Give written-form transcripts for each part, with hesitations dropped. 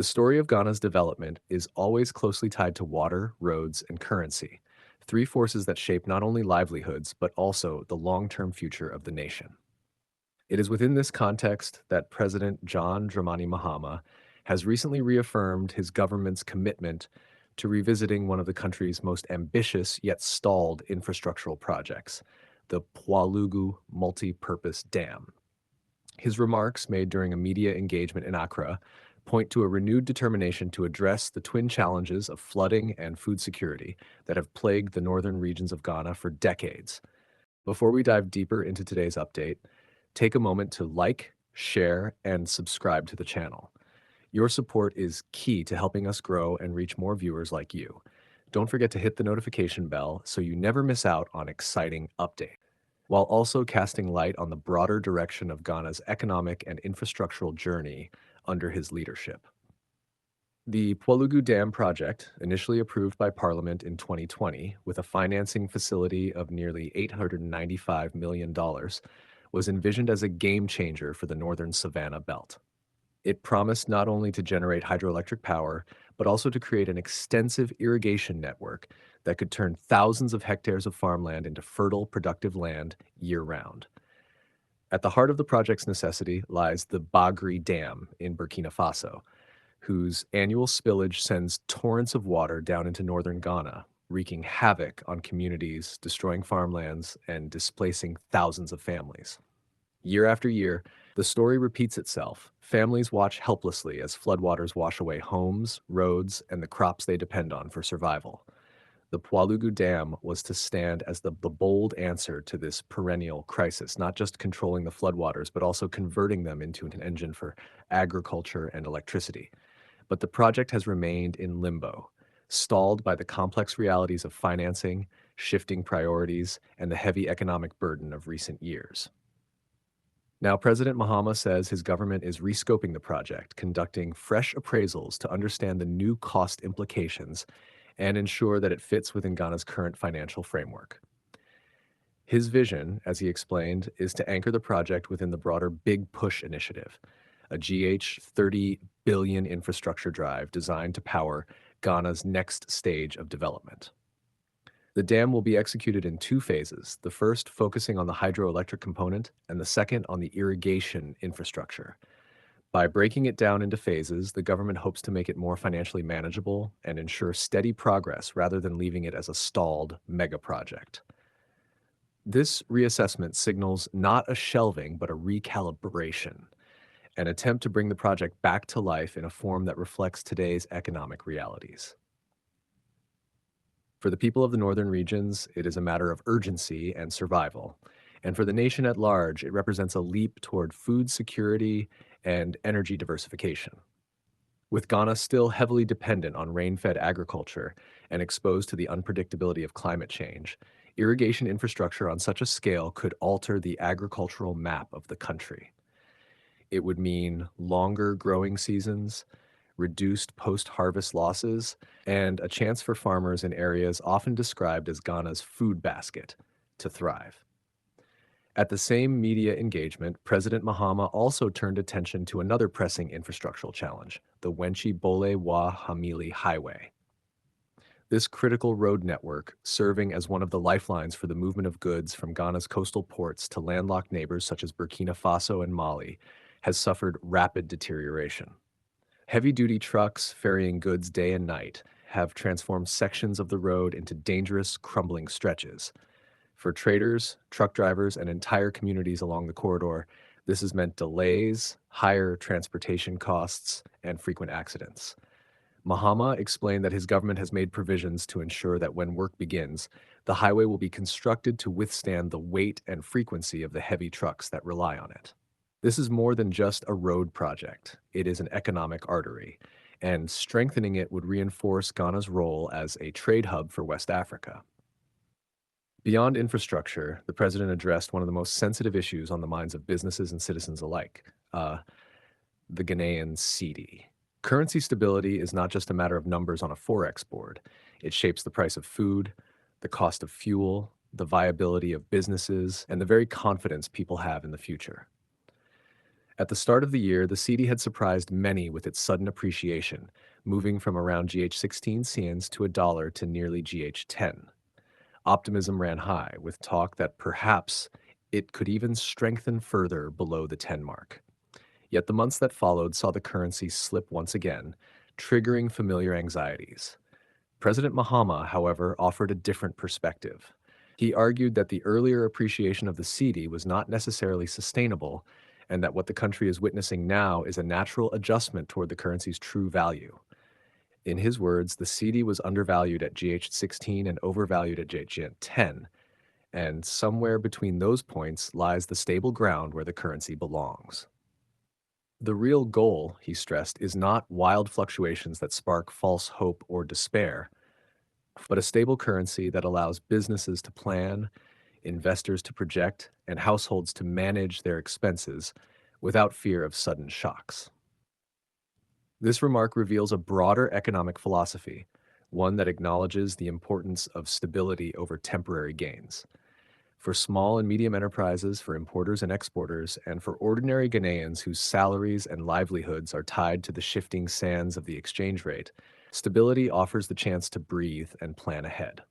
The story of Ghana's development is always closely tied to water, roads, and currency, three forces that shape not only livelihoods but also the long-term future of the nation. It is within this context that President John Dra Mahama has recently reaffirmed his government's commitment to revisiting one of the country's most ambitious yet stalled infrastructural projects, the Pwalugu Multi-purpose Dam. His remarks, made during a media engagement in Accra, point to a renewed determination to address the twin challenges of flooding and food security that have plagued the northern regions of Ghana for decades. Before we dive deeper into today's update, take a moment to like, share, and subscribe to the channel. Your support is key to helping us grow and reach more viewers like you. Don't forget to hit the notification bell so you never miss out on exciting updates, while also casting light on the broader direction of Ghana's economic and infrastructural journey under his leadership. The Pwalugu Dam Project, initially approved by Parliament in 2020 with a financing facility of nearly $895 million, was envisioned as a game changer for the northern savanna belt. It promised not only to generate hydroelectric power, but also to create an extensive irrigation network that could turn thousands of hectares of farmland into fertile, productive land year-round. At the heart of the project's necessity lies the Bagri Dam in Burkina Faso, whose annual spillage sends torrents of water down into northern Ghana, wreaking havoc on communities, destroying farmlands, and displacing thousands of families. Year after year, the story repeats itself. Families watch helplessly as floodwaters wash away homes, roads, and the crops they depend on for survival. The Pwalugu Dam was to stand as the bold answer to this perennial crisis, not just controlling the floodwaters, but also converting them into an engine for agriculture and electricity. But the project has remained in limbo, stalled by the complex realities of financing, shifting priorities, and the heavy economic burden of recent years. Now, President Mahama says his government is rescoping the project, conducting fresh appraisals to understand the new cost implications and ensure that it fits within Ghana's current financial framework. His vision, as he explained, is to anchor the project within the broader Big Push initiative, a $30 billion infrastructure drive designed to power Ghana's next stage of development. The dam will be executed in two phases, the first focusing on the hydroelectric component and the second on the irrigation infrastructure. By breaking it down into phases, the government hopes to make it more financially manageable and ensure steady progress rather than leaving it as a stalled mega project. This reassessment signals not a shelving but a recalibration, an attempt to bring the project back to life in a form that reflects today's economic realities. For the people of the northern regions, it is a matter of urgency and survival. And for the nation at large, it represents a leap toward food security and energy diversification. With Ghana still heavily dependent on rain-fed agriculture and exposed to the unpredictability of climate change, irrigation infrastructure on such a scale could alter the agricultural map of the country. It would mean longer growing seasons, reduced post-harvest losses, and a chance for farmers in areas often described as Ghana's food basket to thrive. At the same media engagement, President Mahama also turned attention to another pressing infrastructural challenge, the Wenchi Bole Wa Hamili Highway. This critical road network, serving as one of the lifelines for the movement of goods from Ghana's coastal ports to landlocked neighbors such as Burkina Faso and Mali, has suffered rapid deterioration. Heavy-duty trucks ferrying goods day and night have transformed sections of the road into dangerous, crumbling stretches. For traders, truck drivers, and entire communities along the corridor, this has meant delays, higher transportation costs, and frequent accidents. Mahama explained that his government has made provisions to ensure that when work begins, the highway will be constructed to withstand the weight and frequency of the heavy trucks that rely on it. This is more than just a road project. It is an economic artery, and strengthening it would reinforce Ghana's role as a trade hub for West Africa. Beyond infrastructure, the president addressed one of the most sensitive issues on the minds of businesses and citizens alike, the Ghanaian cedi. Currency stability is not just a matter of numbers on a forex board. It shapes the price of food, the cost of fuel, the viability of businesses, and the very confidence people have in the future. At the start of the year, the CD had surprised many with its sudden appreciation, moving from around GH16 cians to a dollar to nearly GH10. Optimism ran high, with talk that perhaps it could even strengthen further below the 10 mark. Yet the months that followed saw the currency slip once again, triggering familiar anxieties. President Mahama, however, offered a different perspective. He argued that the earlier appreciation of the cedi was not necessarily sustainable, and that what the country is witnessing now is a natural adjustment toward the currency's true value. In his words, the cedi was undervalued at GH16 and overvalued at GH10, and somewhere between those points lies the stable ground where the currency belongs. The real goal, he stressed, is not wild fluctuations that spark false hope or despair, but a stable currency that allows businesses to plan, investors to project, and households to manage their expenses without fear of sudden shocks. This remark reveals a broader economic philosophy, one that acknowledges the importance of stability over temporary gains. For small and medium enterprises, for importers and exporters, and for ordinary Ghanaians whose salaries and livelihoods are tied to the shifting sands of the exchange rate, stability offers the chance to breathe and plan ahead.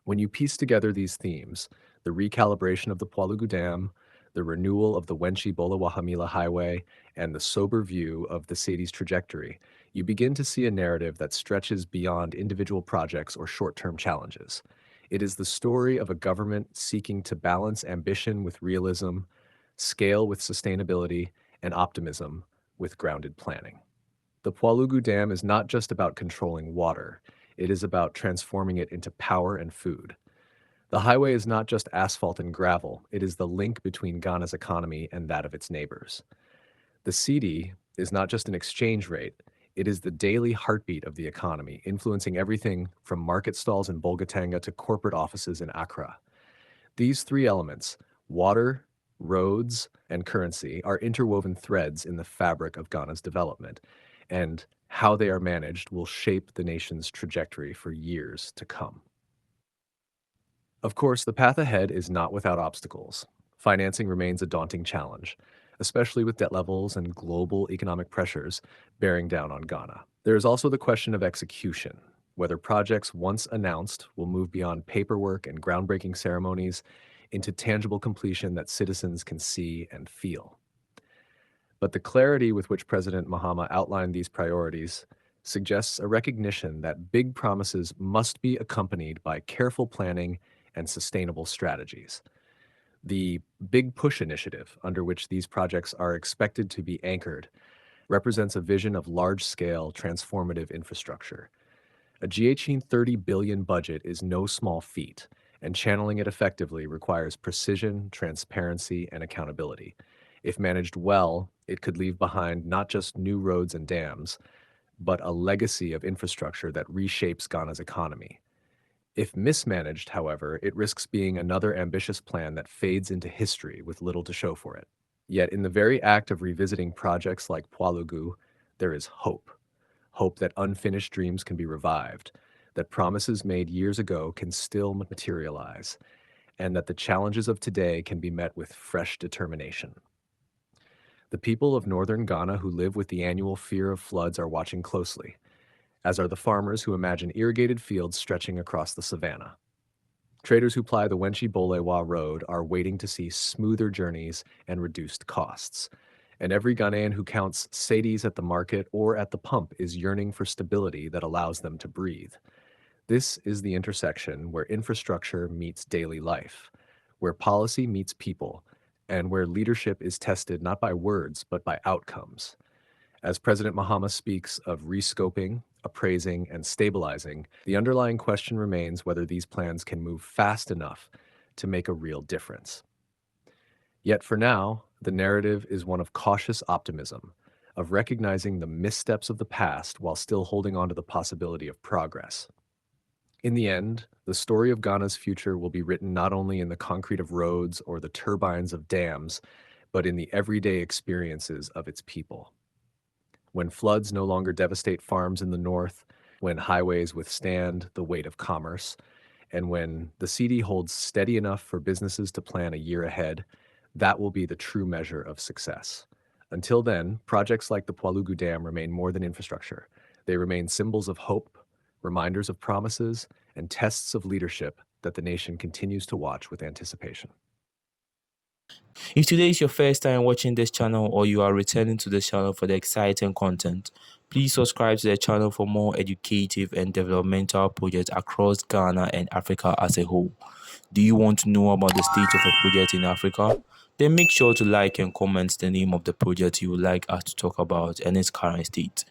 When you piece together these themes, the recalibration of the Pwalugu Dam, the renewal of the Wenchi Bola Wahamila Highway, and the sober view of the cedi's trajectory, you begin to see a narrative that stretches beyond individual projects or short-term challenges. It is the story of a government seeking to balance ambition with realism, scale with sustainability, and optimism with grounded planning. The Pwalugu Dam is not just about controlling water, it is about transforming it into power and food. The highway is not just asphalt and gravel, it is the link between Ghana's economy and that of its neighbors. The cedi is not just an exchange rate, it is the daily heartbeat of the economy, influencing everything from market stalls in Bolgatanga to corporate offices in Accra. These three elements, water, roads, and currency, are interwoven threads in the fabric of Ghana's development, and how they are managed will shape the nation's trajectory for years to come. Of course, the path ahead is not without obstacles. Financing remains a daunting challenge, especially with debt levels and global economic pressures bearing down on Ghana. There is also the question of execution, whether projects once announced will move beyond paperwork and groundbreaking ceremonies into tangible completion that citizens can see and feel. But the clarity with which President Mahama outlined these priorities suggests a recognition that big promises must be accompanied by careful planning and sustainable strategies. The Big Push initiative, under which these projects are expected to be anchored, represents a vision of large-scale, transformative infrastructure. A GH30 billion budget is no small feat, and channeling it effectively requires precision, transparency, and accountability. If managed well, it could leave behind not just new roads and dams, but a legacy of infrastructure that reshapes Ghana's economy. If mismanaged, however, it risks being another ambitious plan that fades into history with little to show for it. Yet in the very act of revisiting projects like Pwalugu, there is hope. Hope that unfinished dreams can be revived, that promises made years ago can still materialize, and that the challenges of today can be met with fresh determination. The people of northern Ghana who live with the annual fear of floods are watching closely, as are the farmers who imagine irrigated fields stretching across the savannah. Traders who ply the Wenchi Bolewa Road are waiting to see smoother journeys and reduced costs. And every Ghanaian who counts cedis at the market or at the pump is yearning for stability that allows them to breathe. This is the intersection where infrastructure meets daily life, where policy meets people, and where leadership is tested not by words but by outcomes. As President Mahama speaks of rescoping, appraising, and stabilizing, the underlying question remains whether these plans can move fast enough to make a real difference. Yet for now, the narrative is one of cautious optimism, of recognizing the missteps of the past while still holding on to the possibility of progress. In the end, the story of Ghana's future will be written not only in the concrete of roads or the turbines of dams, but in the everyday experiences of its people. When floods no longer devastate farms in the north, when highways withstand the weight of commerce, and when the cedi holds steady enough for businesses to plan a year ahead, That will be the true measure of success. Until then, projects like the Pwalugu Dam remain more than infrastructure. They remain symbols of hope, reminders of promises, and tests of leadership that the nation continues to watch with anticipation. If today is your first time watching this channel or you are returning to this channel for the exciting content, please subscribe to the channel for more educative and developmental projects across Ghana and Africa as a whole. Do you want to know about the state of a project in Africa? Then make sure to like and comment the name of the project you would like us to talk about and its current state.